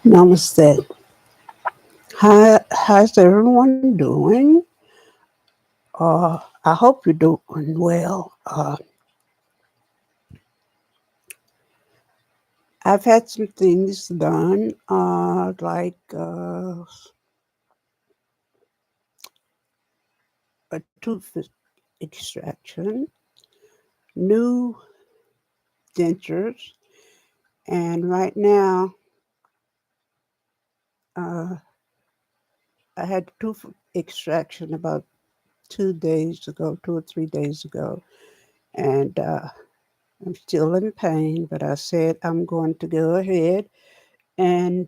Namaste. How's everyone doing? I hope you're doing well. I've had some things done, like a tooth extraction, new dentures, and right now uh, I had tooth extraction about 2 days ago, 2 or 3 days ago, and I'm still in pain, but I said I'm going to go ahead and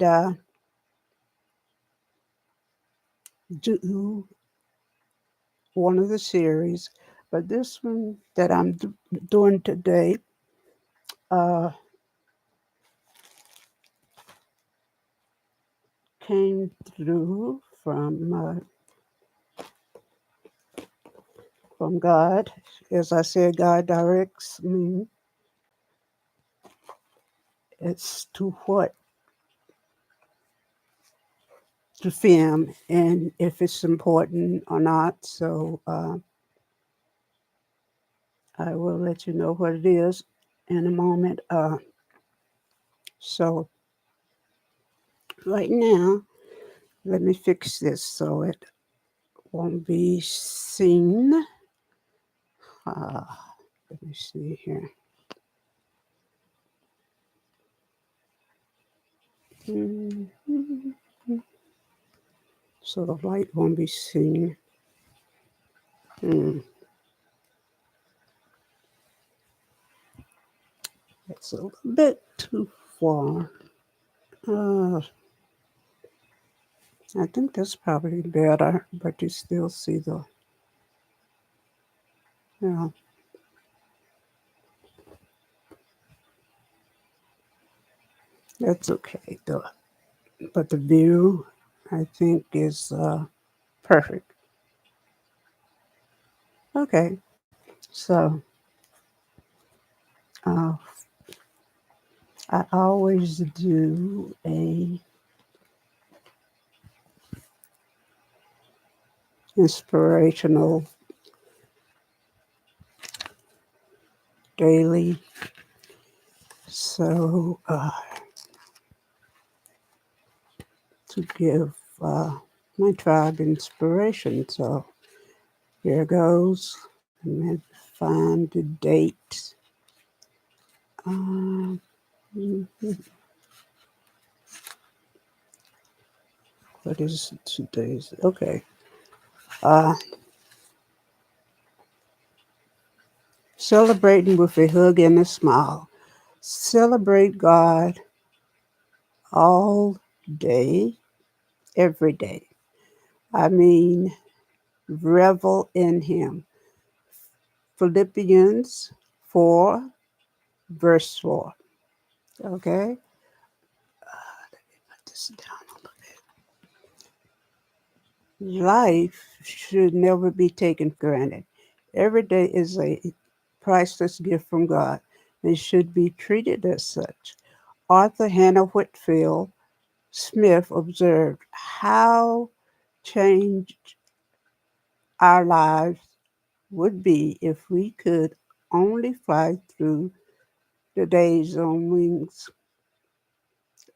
do one of the series. But this one that I'm doing today uh, came through from God. As I said, God directs me as to what to film and if it's important or not. So I will let you know what it is in a moment. So right now, let me fix this so it won't be seen. Uh, Let me see here. Mhm. So the light won't be seen. Mm, that's a little bit too far. Uh, I think that's probably better, but you still see the, yeah, that's okay. But the view, I think, is perfect. Okay, so uh, I always do a inspirational daily. So to give my tribe inspiration. So here goes. And then find the date. Um, what is today's? Okay. Uh, Celebrating with a hug and a smile. Celebrate God all day, every day. I mean, revel in Him. Philippians 4, verse 4. Okay? Put this down a little bit. Life should never be taken for granted. Every day is a priceless gift from God and should be treated as such. Author Hannah Whitfield Smith observed how changed our lives would be if we could only fly through the days on wings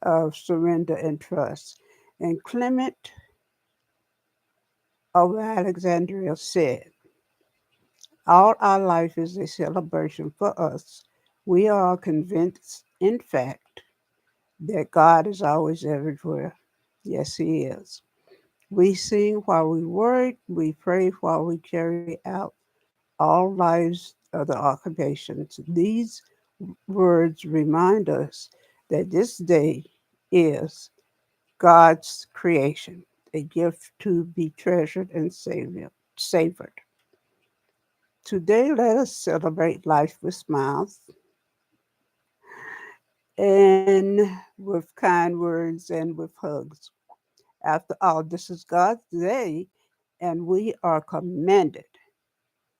of surrender and trust. And Clement of Alexandria said, all our life is a celebration for us. We are convinced, in fact, that God is always everywhere. Yes, He is. We sing while we work, we pray while we carry out all lives of the occupations. These words remind us that this day is God's creation, a gift to be treasured and savored. Today, let us celebrate life with smiles and with kind words and with hugs. After all, this is God's day, and we are commanded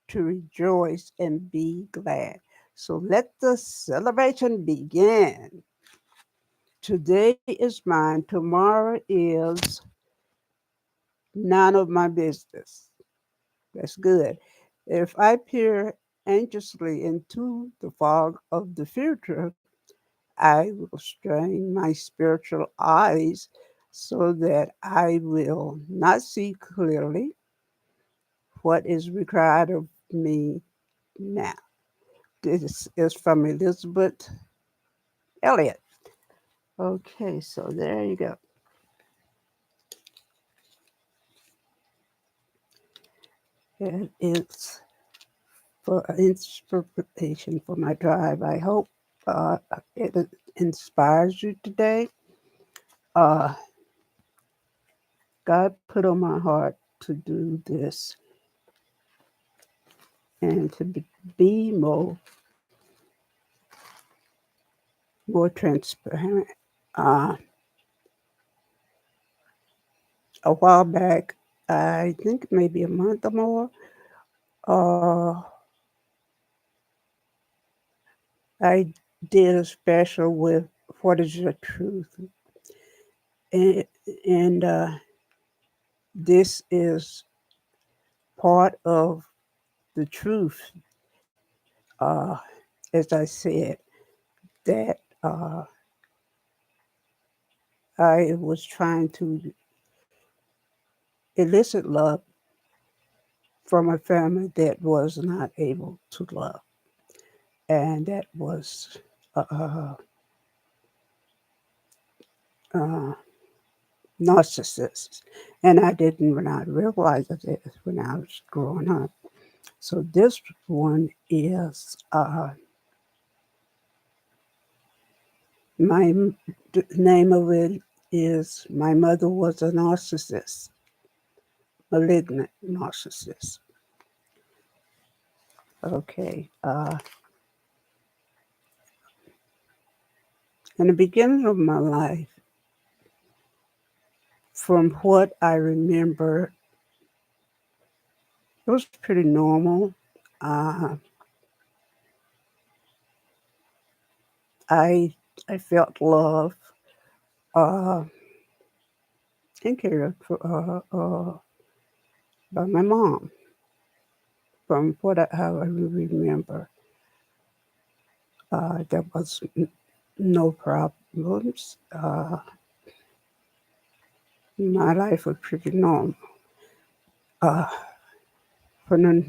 to rejoice and be glad. So let the celebration begin. Today is mine, tomorrow is none of my business. That's good. If I peer anxiously into the fog of the future, I will strain my spiritual eyes so that I will not see clearly what is required of me now. This is from Elizabeth Elliot. Okay, so there you go. It is for inspiration for my drive. I hope it inspires you today. Uh, God put on my heart to do this and to be more transparent. Uh, a while back, I think maybe a month or more, uh, I did a special with What is Your Truth? And, and this is part of the truth, uh, as I said, that I was trying to elicit love from a family that was not able to love. And that was uh, uh, narcissists. And I didn't when I realized it when I was growing up. So this one is my name of it is My Mother Was a Narcissist, Malignant Narcissist. Okay. In the beginning of my life, from what I remember, it was pretty normal. Uh, I I felt love uh, and cared for, by my mom. From how I remember, there was no problems. My life was pretty normal. Uh, for the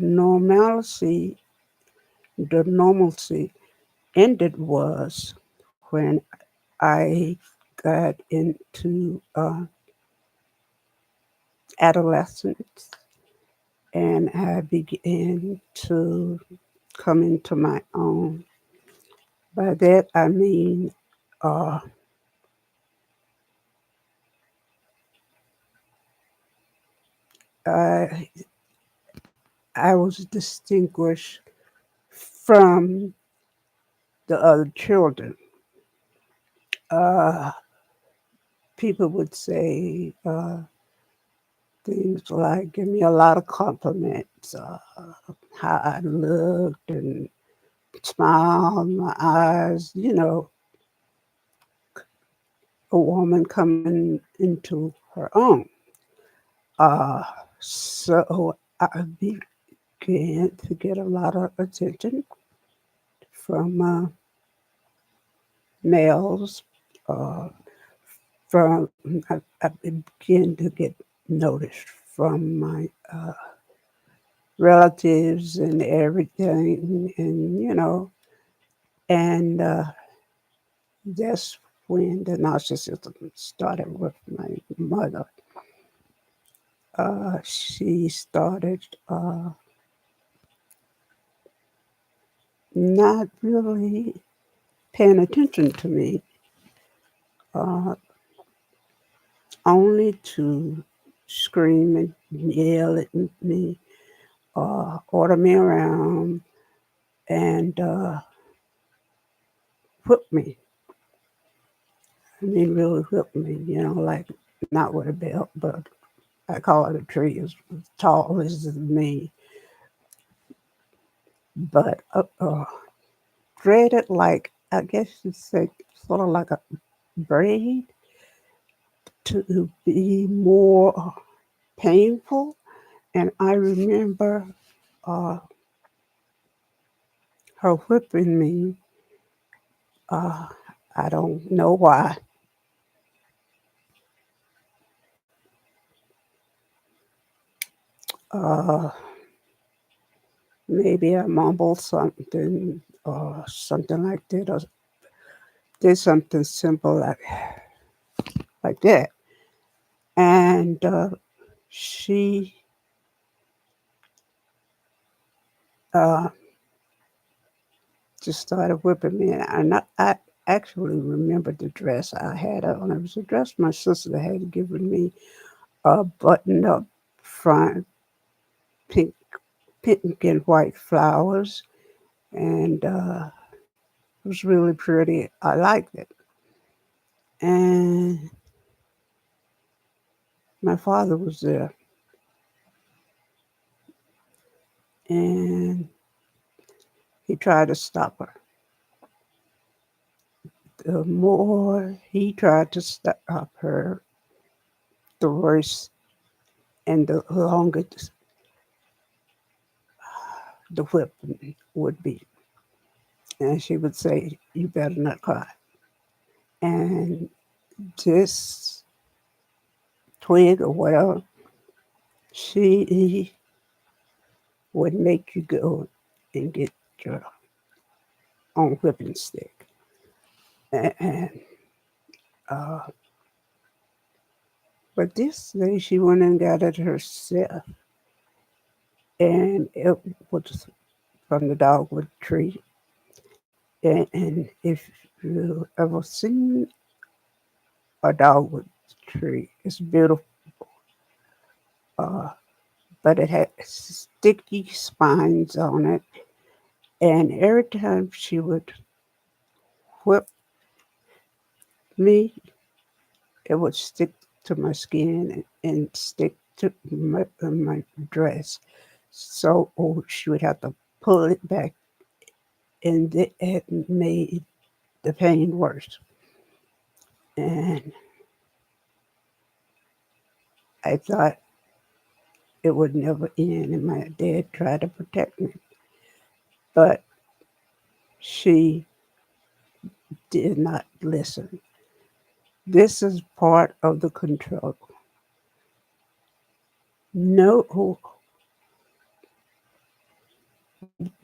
normalcy ended was when I got into adolescence and I began to come into my own. By that I mean uh, I, I was distinguished from the other children. Uh, People would say things like, give me a lot of compliments, how I looked and smiled, my eyes, a woman coming into her own. Uh, so I began to get a lot of attention from males. Uh, from I began to get noticed from my relatives and everything, and that's when the narcissism started with my mother. She started not really paying attention to me, uh, only to scream and yell at me, order me around, and whip me. I mean, really whip me, like not with a belt, but I call it a tree as tall as me, but dreaded like, I guess you'd say, sort of like a braid to be more painful. And I remember uh, her whipping me. Uh, I don't know why. Uh, Maybe I mumbled something or something like that, or did something simple like that. And she uh, just started whipping me. And I actually remember the dress I had on. It was a dress my sister had given me, a button up front, pink, pink and white flowers. And it was really pretty. I liked it. And my father was there. And he tried to stop her. The more he tried to stop her, the worse and the longer the whip would be. And she would say, "You better not cry." And this twig or whatever, she would make you go and get your own whipping stick. And uh, but this day she went and got it herself, and it was from the dogwood tree. And if you ever seen a dogwood tree, it's beautiful, uh, but it had sticky spines on it. And every time she would whip me, it would stick to my skin and stick to my dress. So she would have to pull it back, and it made the pain worse. And I thought it would never end, and my dad tried to protect me, but she did not listen. This is part of the control. Know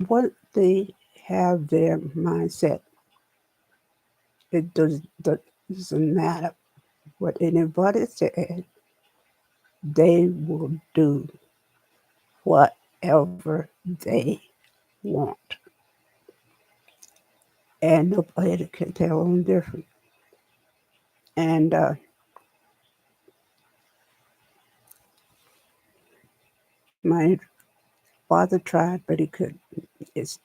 what they have their mindset. Doesn't matter what anybody said, they will do whatever they want. And nobody can tell them different. And my father tried, but he couldn't. It's,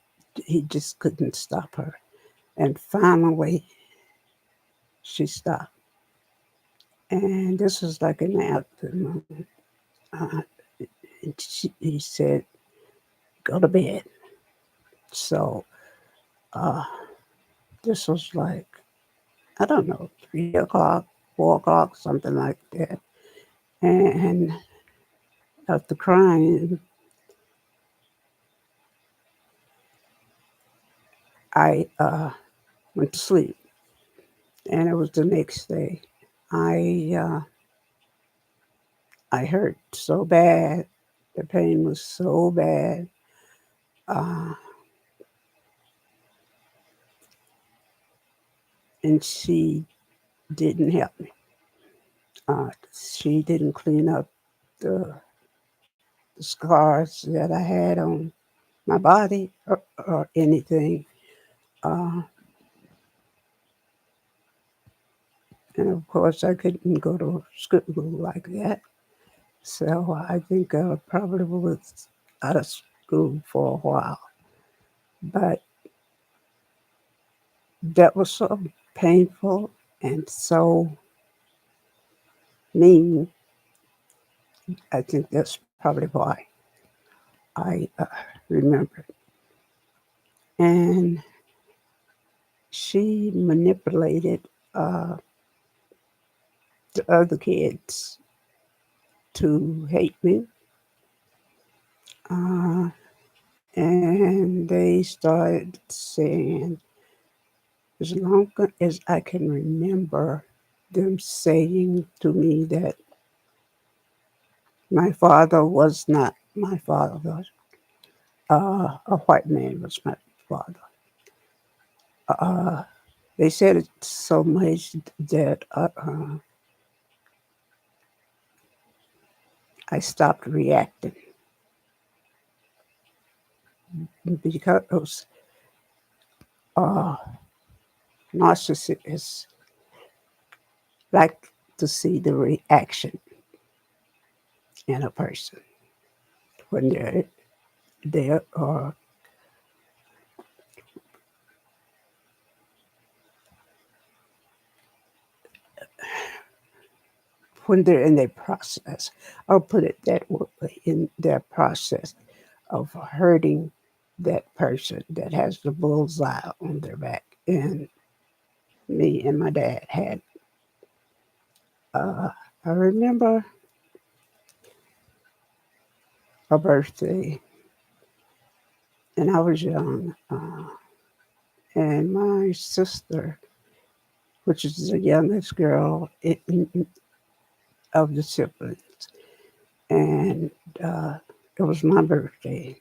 he just couldn't stop her. And finally, she stopped. And this was like in the afternoon. Uh, he said, "Go to bed." So uh, this was like, I don't know, 3 o'clock, 4 o'clock, something like that. And after crying, I went to sleep. And it was the next day. I I hurt so bad. The pain was so bad. Uh, and she didn't help me. She didn't clean up the scars that I had on my body or anything. Uh, and of course, I couldn't go to school like that. So I think I probably was out of school for a while. But that was so painful and so mean. I think that's probably why I remember. And she manipulated. the other kids to hate me. Uh, and they started saying, as long as I can remember them saying to me that my father was not my father, a white man was my father. Uh, they said it so much that I stopped reacting because uh, narcissists like to see the reaction in a person when they are when they're in their process. I'll put it that way, in their process of hurting that person that has the bullseye on their back. And me and my dad had. Uh, I remember a birthday, and I was young, and my sister, which is the youngest girl of the siblings, and uh, it was my birthday,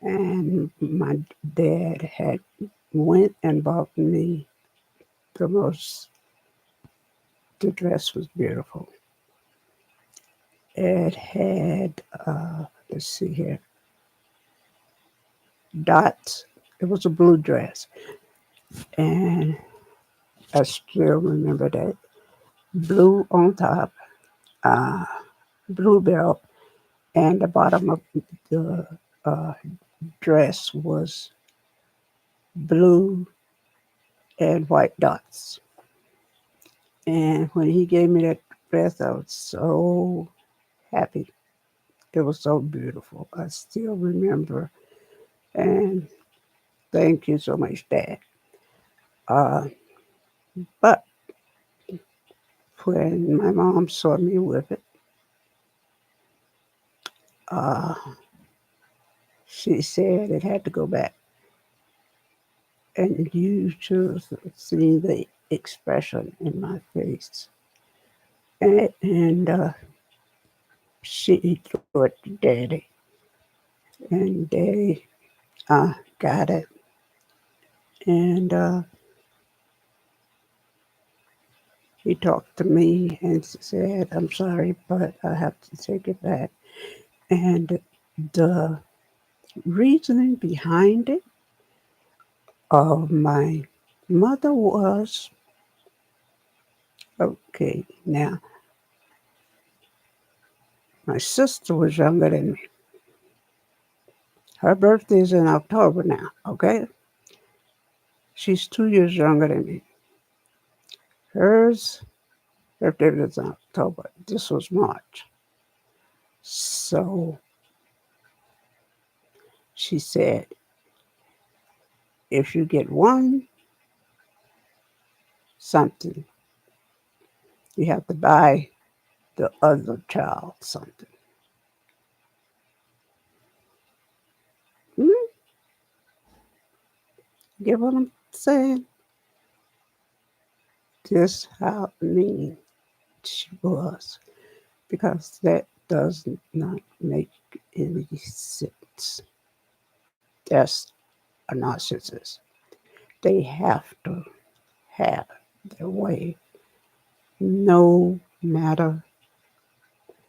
and my dad had went and bought me the most. The dress was beautiful. It had, let's see here, dots. It was a blue dress, and I still remember that. Blue on top, uh, blue belt, and the bottom of the uh, dress was blue and white dots. And when he gave me that dress, I was so happy. It was so beautiful. I still remember. And thank you so much, Dad. Uh, but when my mom saw me with it, uh, she said it had to go back. And you should see the expression in my face. And she threw it to Daddy, and Daddy got it. And he talked to me and said, I'm sorry, but I have to take it back. And the reasoning behind it of my mother was, okay, now my sister was younger than me. Her birthday is in October now, okay? She's 2 years younger than me. Hers birthday was in October. This was March. So she said, if you get one something, you have to buy the other child something. Hmm? Get what I'm saying? Just how mean she was. Because that does not make any sense. That's a narcissist. They have to have their way no matter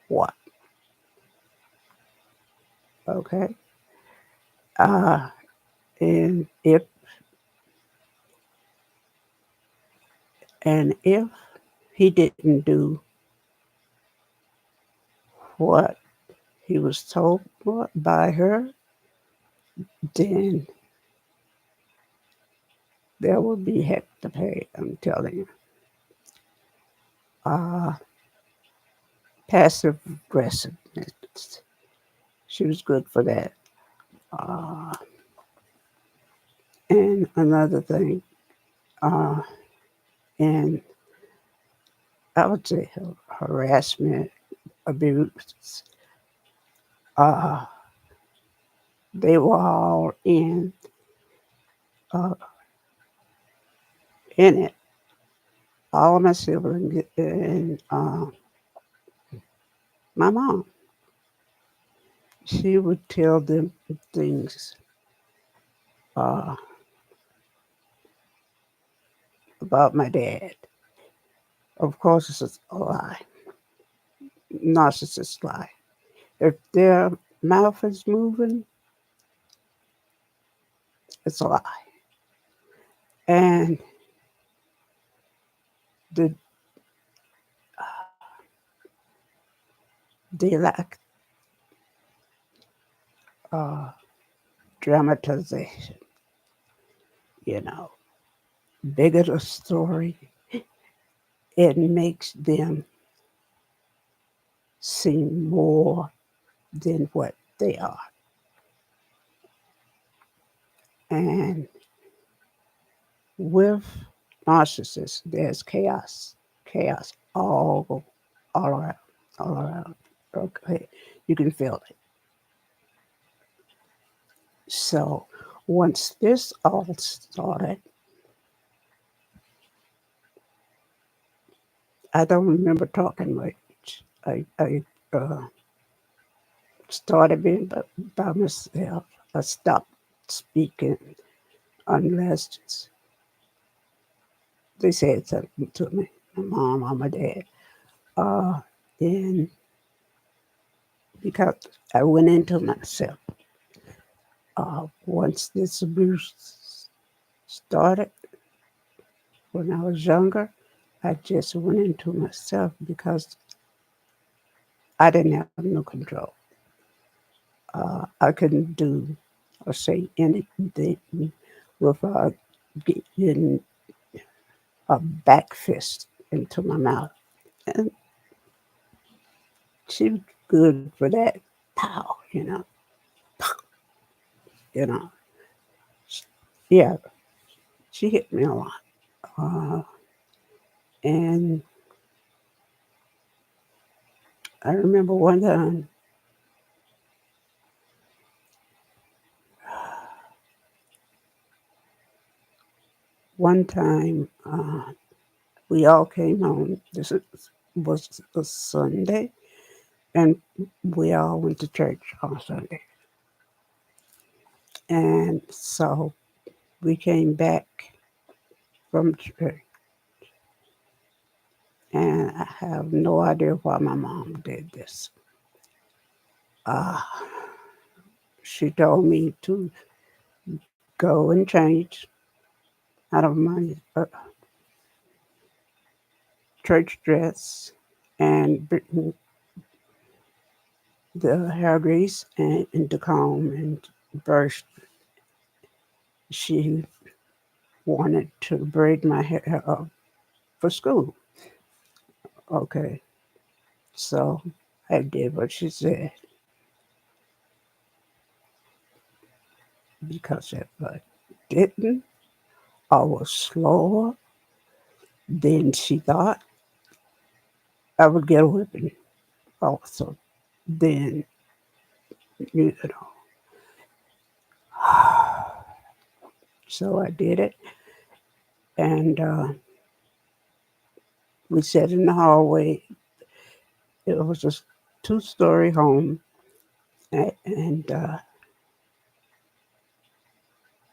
what. Okay? Uh, and if he didn't do what he was told by her, then there will be heck to pay, I'm telling you. Uh, Passive aggressiveness. She was good for that. Uh, and another thing, and I would say harassment, abuse. Uh, they were all uh, in it. All my siblings and my mom. She would tell them things uh, about my dad. Of course, it's a lie, narcissist lie. If their mouth is moving, it's a lie. And the, they lack uh, dramatization, you know. Bigger the story, it makes them seem more than what they are. And with narcissists, there's chaos all around, all around. Okay, you can feel it. So once this all started, I don't remember talking much. I started being by myself. I stopped speaking unless they said something to me, my mom or my dad. Uh, and because I went into myself. Once this abuse started when I was younger, I just went into myself because I didn't have no control. I couldn't do or say anything without getting a back fist into my mouth. And she was good for that. Pow, you know. Yeah, she hit me a lot. Uh, and I remember one time, we all came home. Was a Sunday, and we all went to church on Sunday. And so we came back from church, and I have no idea why my mom did this. Uh, she told me to go and change out of my church dress and bring the hair grease and the comb and brush. She wanted to braid my hair up for school. Okay, so I did what she said because if I didn't, I was slower than she thought. I would get a whipping also. Then, you know, so I did it. And we sat in the hallway. It was a two-story home. And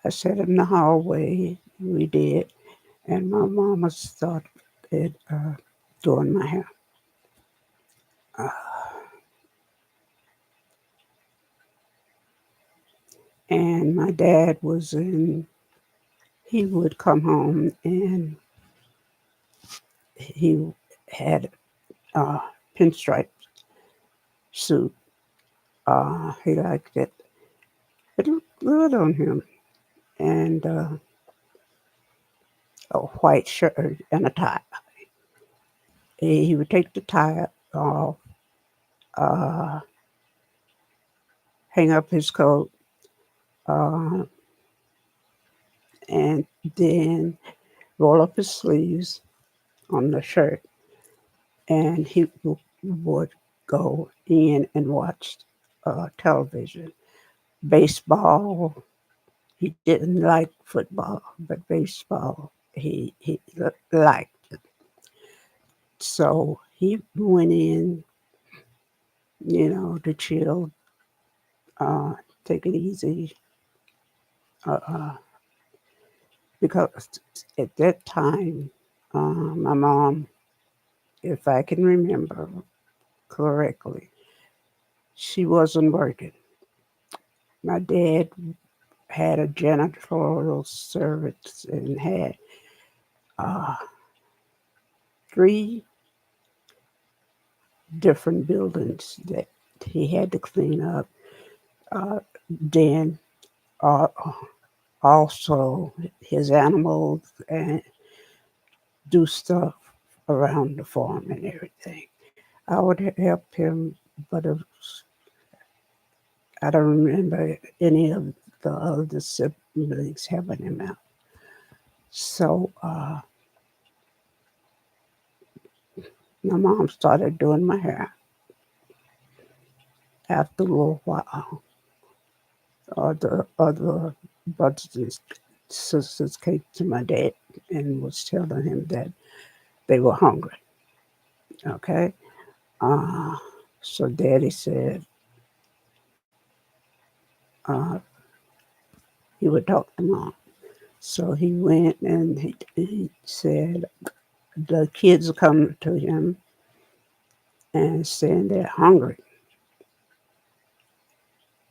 I sat in the hallway. We did. And my mama started doing my hair. Uh, and my dad was he would come home and he had a pinstripe suit. He liked it. It looked good on him. And a white shirt and a tie. He would take the tie off, uh, hang up his coat, uh, and then roll up his sleeves on the shirt and he would go in and watch television, baseball. He didn't like football, but baseball he liked it. So he went in, to chill, uh, take it easy, uh, because at that time, my mom, if I can remember correctly, she wasn't working. My dad had a janitorial service and had uh, three different buildings that he had to clean up. Uh, then uh, also his animals and do stuff around the farm and everything. I would help him, but I don't remember any of the other siblings helping him out. So my mom started doing my hair. After a little while, the other brothers and sisters came to my dad and was telling him that they were hungry. Okay, uh, so Daddy said uh, he would talk to Mom. So he went and he said the kids are coming to him and saying they're hungry.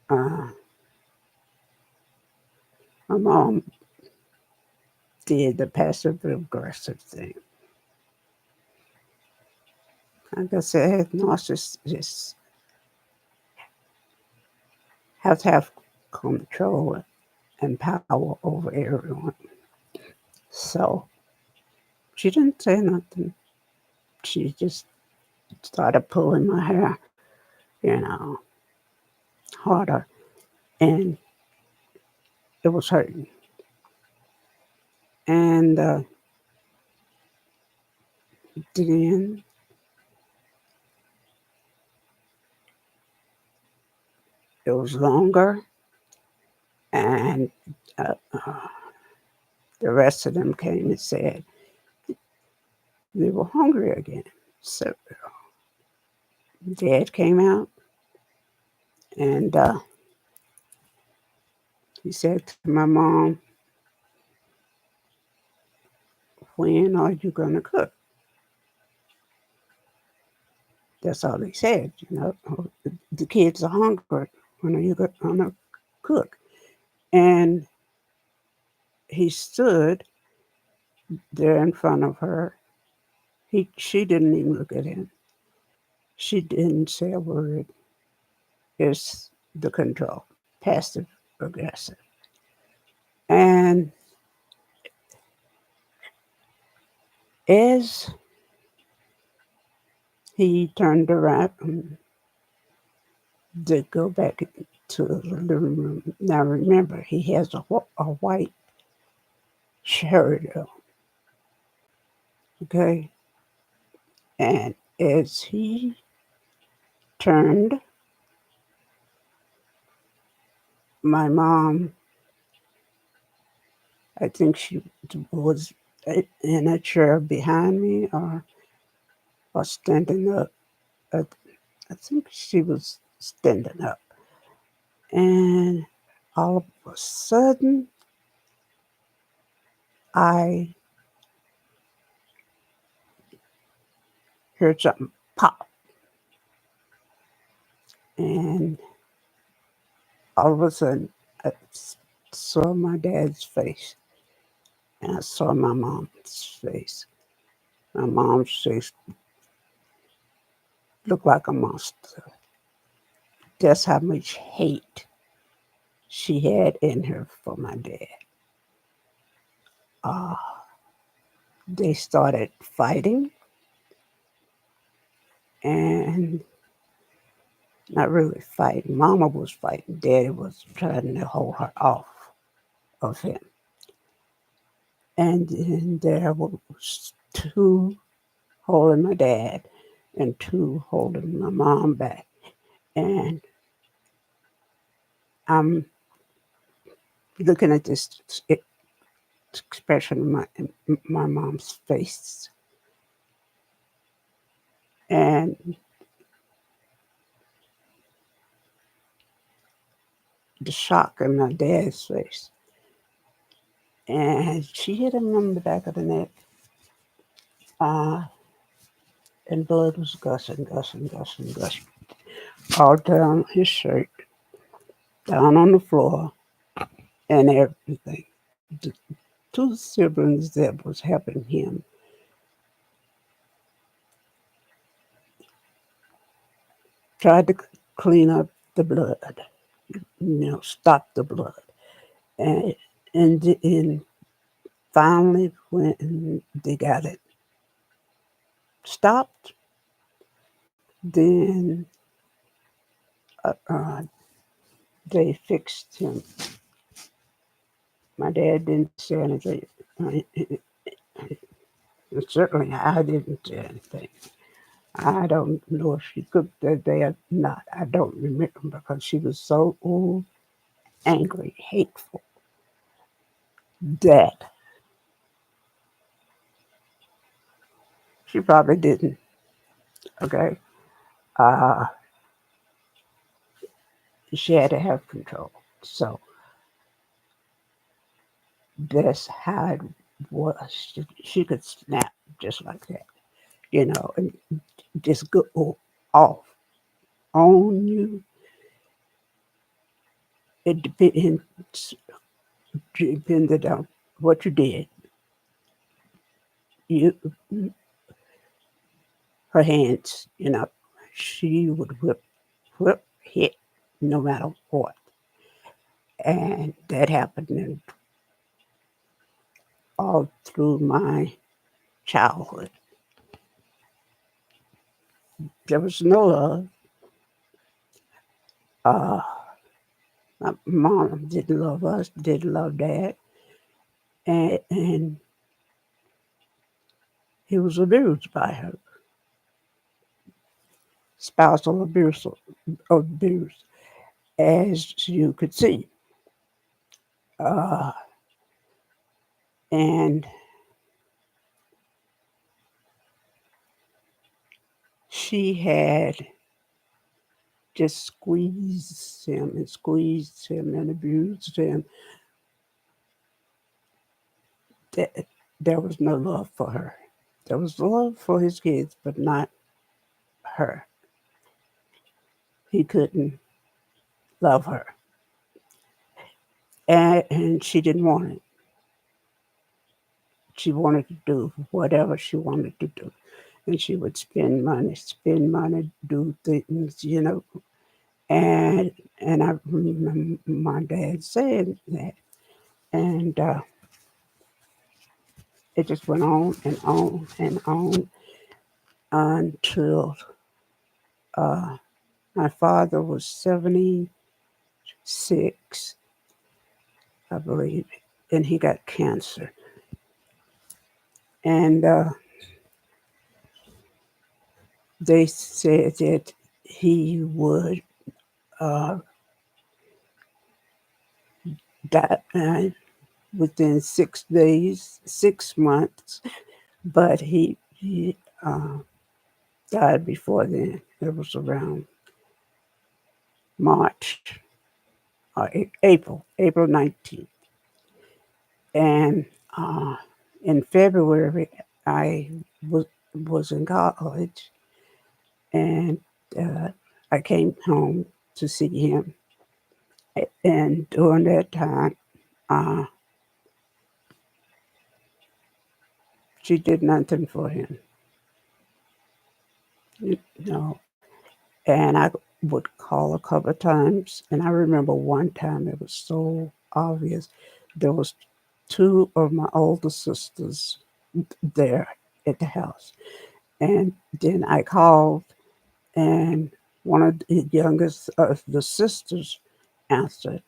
Uh, my mom did the passive aggressive thing. Like I said, narcissists have to have control and power over everyone. So she didn't say nothing. She just started pulling my hair, you know, harder, and it was hurting. And then it was longer, and uh, uh, the rest of them came and said they were hungry again. So Dad came out and he said to my mom, "When are you going to cook?" That's all he said, The kids are hungry. When are you going to cook? And he stood there in front of her. She didn't even look at him. She didn't say a word. It's the control, passive aggressive. And as he turned around to go back to the living room, now remember, he has a white shirt on, okay? And as he turned, my mom, I think she was in a chair behind me or standing up. I think she was standing up. And all of a sudden, I heard something pop. And all of a sudden, I saw my dad's face. And I saw my mom's face. My mom's face looked like a monster. That's how much hate she had in her for my dad. Uh, they started fighting, and not really fighting. Mama was fighting. Daddy was trying to hold her off of him. And then there was two holding my dad. and two holding my mom back. And I'm looking at this expression in my mom's face, and the shock in my dad's face. And she hit him on the back of the neck, uh, and blood was gushing, gushing, gushing, gushing, all down his shirt, down on the floor, and everything. The two siblings that was helping him tried to clean up the blood, stop the blood. And, and finally, when they got it stopped, then uh, they fixed him. My dad didn't say anything. Certainly, I didn't say anything. I don't know if she cooked that day or not. I don't remember because she was so angry, hateful that she probably didn't. Okay, uh, she had to have control. So that's how it was. She could snap just like that, and just go off on you. It depended on what you did. You, her hands, she would whip, hit, no matter what. And that happened all through my childhood. There was no love. Uh, my mom didn't love us, didn't love dad, and he was abused by her. Spousal abuse, as you could see. Uh, and she had just squeezed him and abused him. There was no love for her. There was love for his kids, but not her. He couldn't love her. And she didn't want it. She wanted to do whatever she wanted to do. And she would spend money, do things. And I remember my dad saying that. And it just went on and on and on until uh, my father was 76, I believe, and he got cancer. And they said that he would uh, die within 6 days, 6 months, but he died before then. It was around March or April 19th. And in February, I was in college, and uh, I came home to see him. And during that time, uh, she did nothing for him, you know. And I would call a couple of times, and I remember one time it was so obvious. There was two of my older sisters there at the house, and then I called, and one of the youngest of the sisters answered,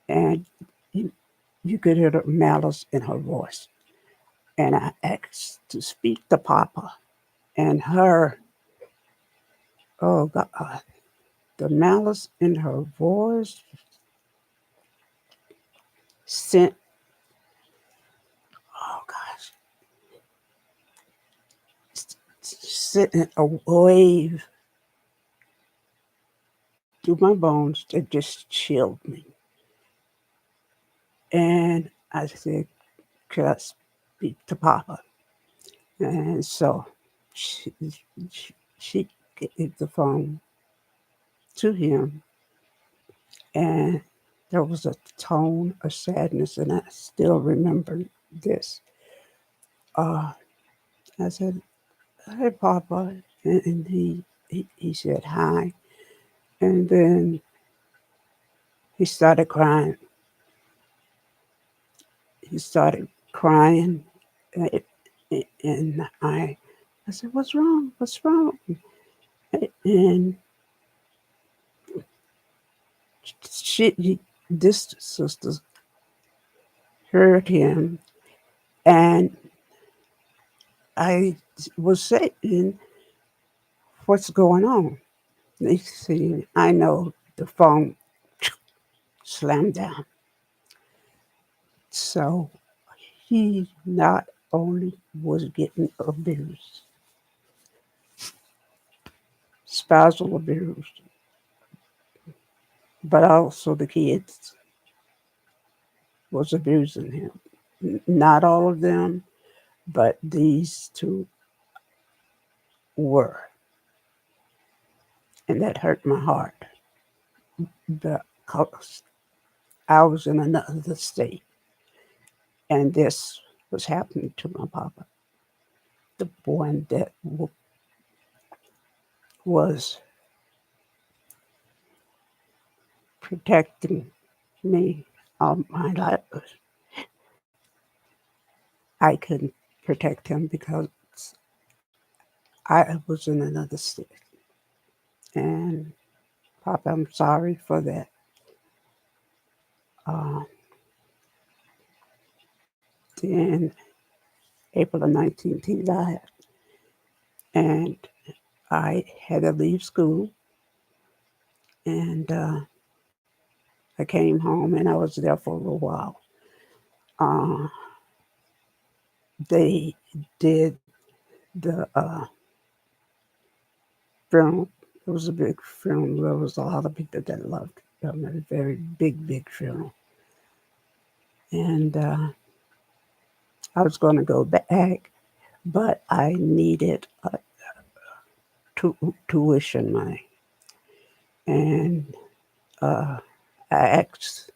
and you, you could hear the malice in her voice. And I asked to speak to Papa, and her Oh God, the malice in her voice sent, oh gosh, sent a wave through my bones that just chilled me. And I said, could I speak to Papa? And so she, she gave the phone to him, and there was a tone of sadness, and I still remember this. Uh, I said, "Hey, Papa," and he said hi, and then he started crying. He started crying, and I said, "What's wrong? What's wrong?" And she, this sister, heard him, and I was saying, "What's going on?" They see, I know the phone slammed down. So he not only was getting abused, spousal abuse, but also the kids was abusing him. Not all of them, but these two were. And that hurt my heart because I was in another state and this was happening to my papa, the one that was protecting me all my life. I couldn't protect him because I was in another state. And Papa, I'm sorry for that. Uh, then April the 19th, he died. And I had to leave school. And I came home and I was there for a little while. Uh, they did the funeral. It was a big funeral. There was a lot of people that loved him. A very big funeral. And I was going to go back, but I needed tuition money. And uh, I asked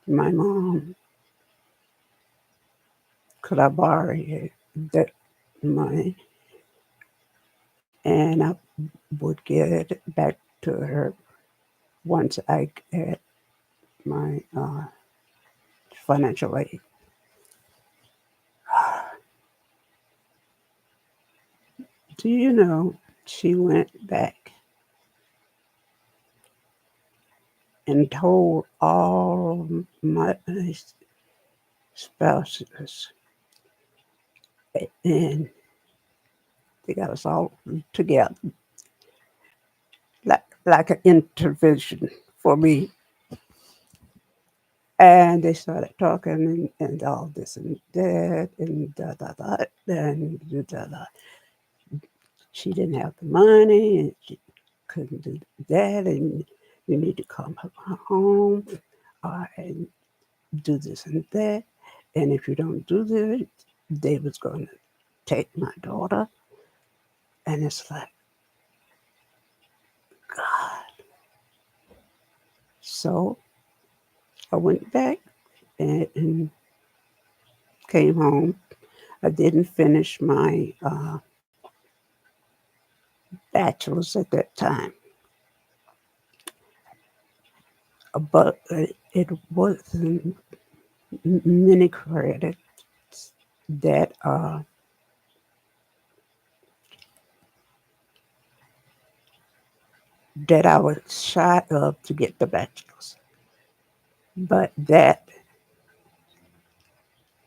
my mom, could I borrow that money? And I would get it back to her once I get my financial aid. Do you know she went back and told all my spouses, and they got us all together, like an intervention for me. And they started talking and all this and that and da da da and da da. She didn't have the money and she couldn't do that, and you need to come home and do this and that. And if you don't do this, they was going to take my daughter. And it's like, God. So I went back and came home. I didn't finish my bachelor's at that time, but it wasn't many credits that that I was shy of to get the bachelor's. But that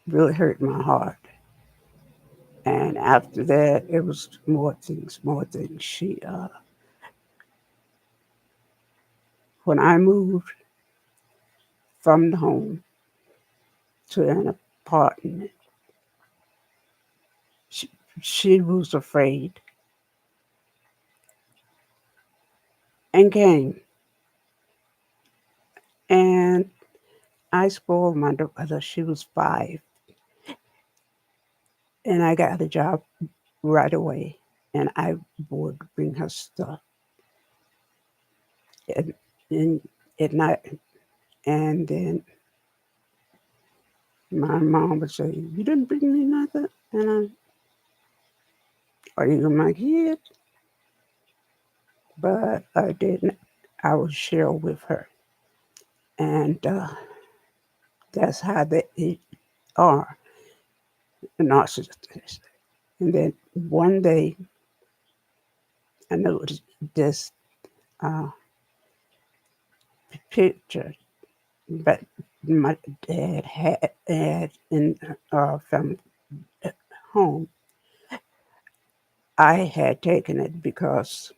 really hurt my heart. And after that, it was more things, more things. She When I moved from the home to an apartment, she, she was afraid and came. And I spoiled my daughter. She was 5. And I got a job right away. And I would bring her stuff at, in, at night. And then my mom would say, "You didn't bring me nothing?" And are you my kid? But I didn't. I would share with her. And that's how they are, narcissists. And then one day, I noticed this uh, picture that my dad had in our family home. I had taken it because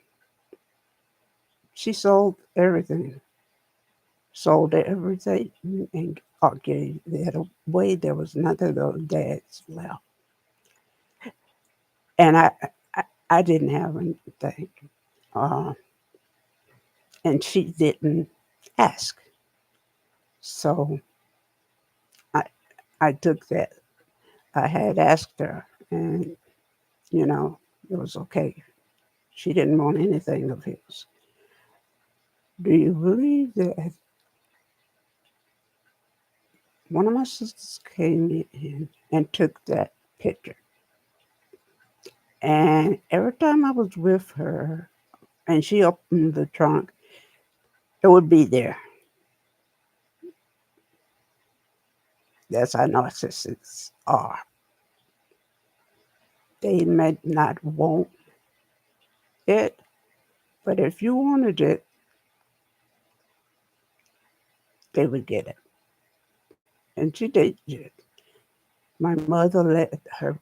she sold everything, and gave it away. There was nothing of dad's left, and I didn't have anything, uh, and she didn't ask. So I I took that. I had asked her, and you know it was okay. She didn't want anything of his. Do you believe that one of my sisters came in and took that picture? And every time I was with her and she opened the trunk, it would be there. That's how narcissists are. They may not want it, but if you wanted it, they would get it. And she did it. My mother let her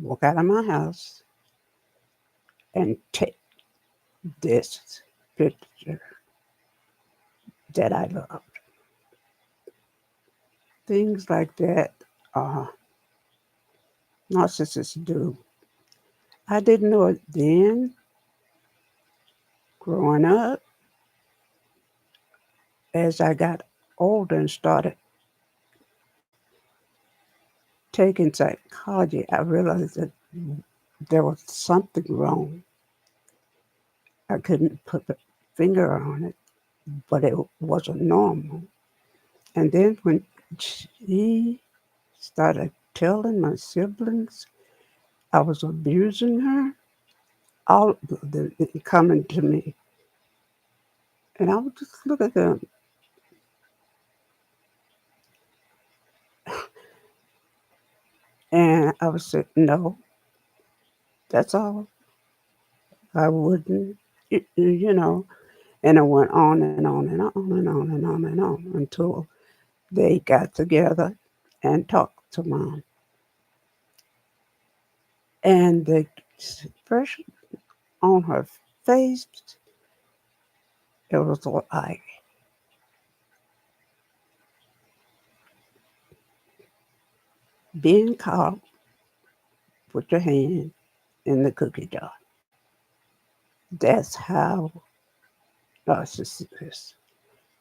walk out of my house and take this picture that I loved. Things like that narcissists do. I didn't know it then. Growing up, as I got older and started taking psychology, I realized that there was something wrong. I couldn't put a finger on it, but it wasn't normal. And then when she started telling my siblings I was abusing her, all of them coming to me, and I would just look at them, and I would say, "No, that's all. I wouldn't, you know." And it went on and on and on and on and on and on until they got together and talked to mom. And the expression on her face, it was like being caught with your hand in the cookie jar. That's how narcissists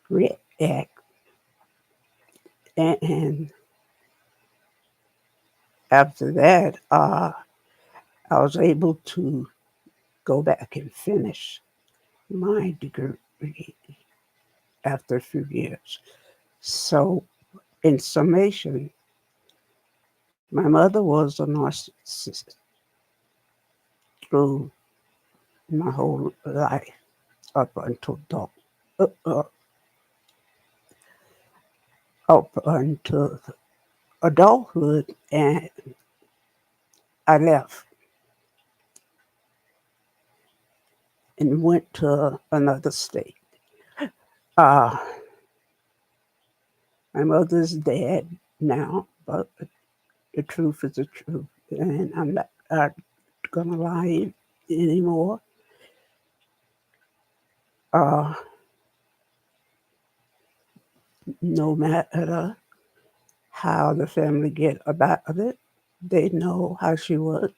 react. And after that, I was able to go back and finish my degree after a few years. So, in summation, my mother was a narcissist through my whole life up until uh, uh, up until adulthood, and I left and went to another state. Uh, my mother's dead now, but the truth is the truth, and I'm not gonna lie anymore. Uh, no matter how the family get about it, they know how she was,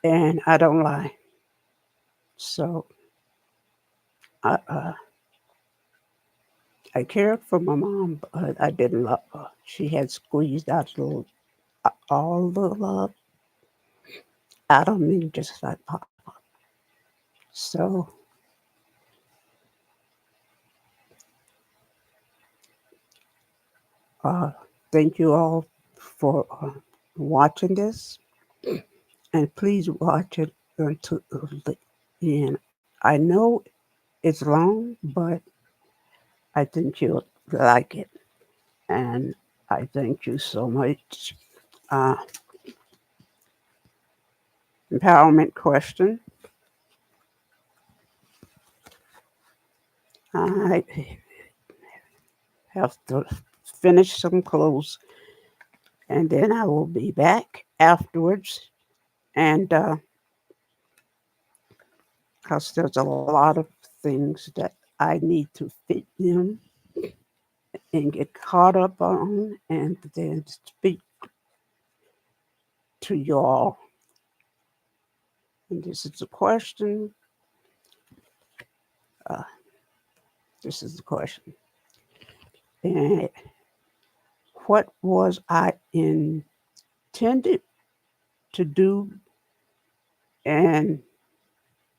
and I don't lie. So I, uh, I cared for my mom, but I didn't love her. She had squeezed out all the love out of me, just like Papa. So uh, thank you all for watching this, and please watch it until the end. I know it's long, but I think you'll like it, and I thank you so much. Uh, Empowerment question. I have to finish some clothes, and then I will be back afterwards. And because there's a lot of things that I need to fit in and get caught up on, and then speak to y'all. And this is the question. Uh, this is the question. And what was I intended to do in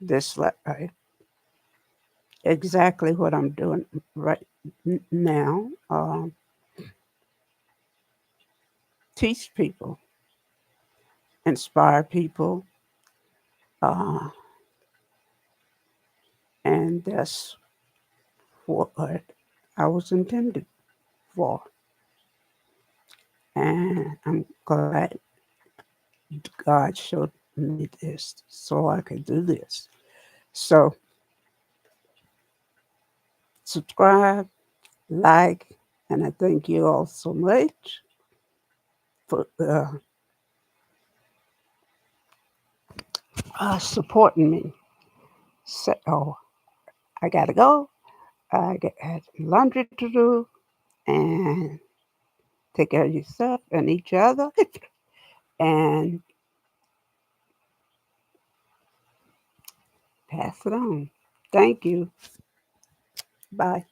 this life? Exactly what I'm doing right now. Teach people, inspire people, uh, and that's what I was intended for. And I'm glad God showed me this so I could do this. So subscribe, like, and I thank you all so much for supporting me. So I gotta go. I got laundry to do, and take care of yourself and each other, and pass it on. Thank you. Bye.